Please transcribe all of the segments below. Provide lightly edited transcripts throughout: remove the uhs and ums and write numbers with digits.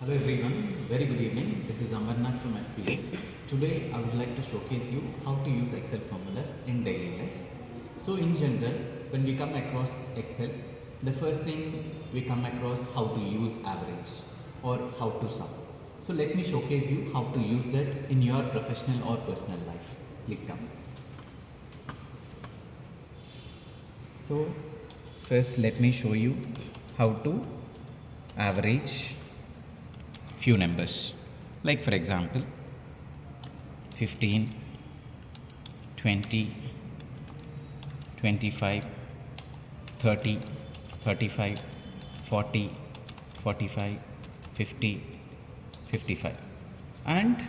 Hello everyone, very good evening. This is Amarnath from FPA. Today I would like to showcase you how to use Excel formulas in daily life. So in general, when we come across Excel, the first thing we come across how to use average or how to sum. So let me showcase you how to use that in your professional or personal life. Please come. So first let me show you how to average few numbers, like for example 15, 20, 25, 30, 35, 40, 45, 50, 55, and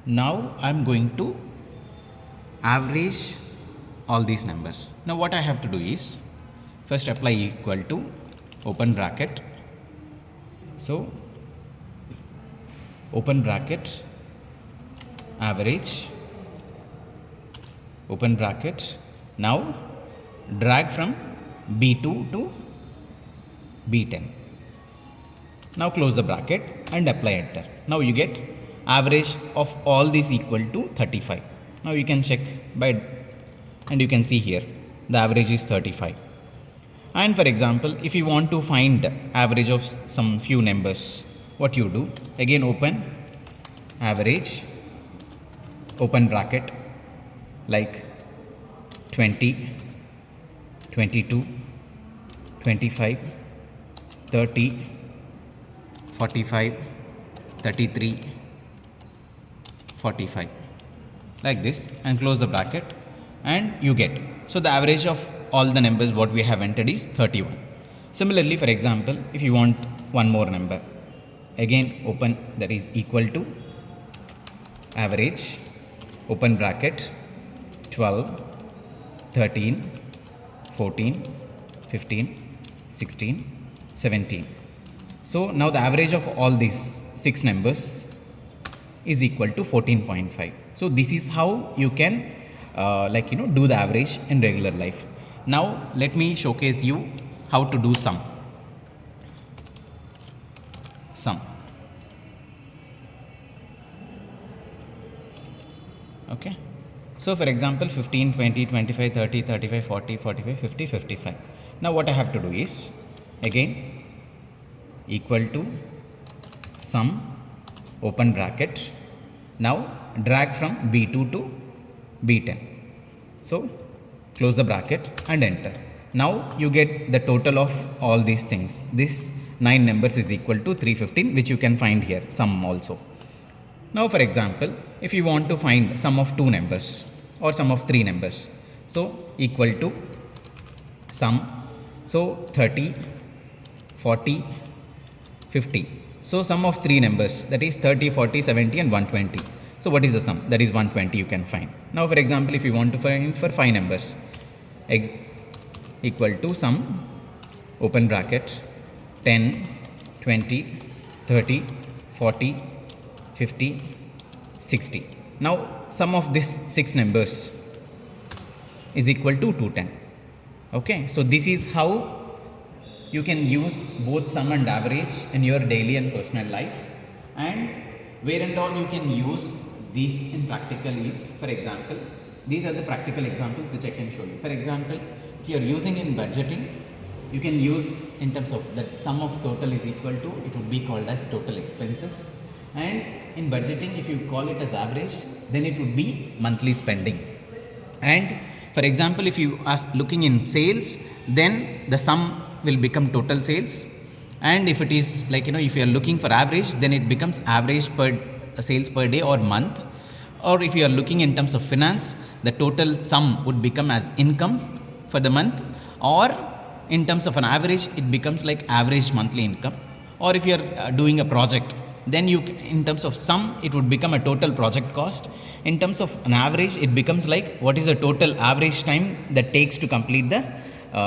now I'm going to average all these numbers. Now what I have to do is first apply equal to, open bracket, so open bracket, average, open bracket. Now drag from B2 to B10. Now close the bracket and apply enter. Now you get average of all these equal to 35. Now you can check by, and you can see here the average is 35. And for example, if you want to find average of some few numbers, what you do, again open average, open bracket, like 20, 22, 25, 30, 45, 33, 45, like this, and close the bracket and you get. So the average of all the numbers what we have entered is 31. Similarly, for example, if you want one more number, again open, that is equal to average, open bracket, 12, 13, 14, 15, 16, 17. So now the average of all these 6 numbers is equal to 14.5. So this is how you can do the average in regular life. Now let me showcase you how to do sum. Okay, so for example 15, 20, 25, 30, 35, 40, 45, 50, 55. Now what I have to do is again equal to sum, open bracket. Now drag from B2 to B10. So close the bracket and enter. Now you get the total of all these things. This 9 numbers is equal to 315, which you can find here, sum also. Now for example, if you want to find sum of 2 numbers or sum of 3 numbers, so equal to sum, so 30, 40, 50. So sum of 3 numbers, that is 30, 40, 70 and 120. So what is the sum? That is 120 you can find. Now for example, if you want to find for 5 numbers, equal to sum, open bracket, 10, 20, 30, 40, 50, 60. Now sum of these 6 numbers is equal to 210. Okay, so this is how you can use both sum and average in your daily and personal life, and where and all you can use these in practical is, for example, these are the practical examples which I can show you. For example, if you are using in budgeting, you can use in terms of that sum of total is equal to, it would be called as total expenses, and in budgeting if you call it as average, then it would be monthly spending. And for example, if you are looking in sales, then the sum will become total sales, and if it is if you are looking for average, then it becomes average per sales per day or month. Or if you are looking in terms of finance, the total sum would become as income for the month, or in terms of an average it becomes like average monthly income. Or if you are doing a project, then you, in terms of sum, it would become a total project cost. In terms of an average, it becomes like what is the total average time that takes to complete the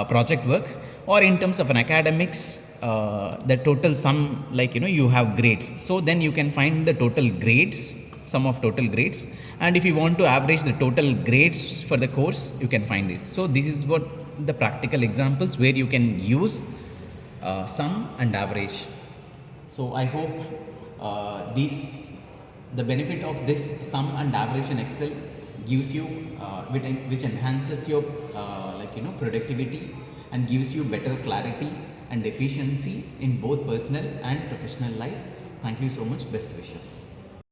project work. Or in terms of an academics, the total sum, you have grades, so then you can find the total grades, sum of total grades. And if you want to average the total grades for the course, you can find this. So this is what the practical examples where you can use sum and average. So I hope The benefit of this sum and average in Excel gives you which enhances your productivity and gives you better clarity and efficiency in both personal and professional life. Thank you so much. Best wishes.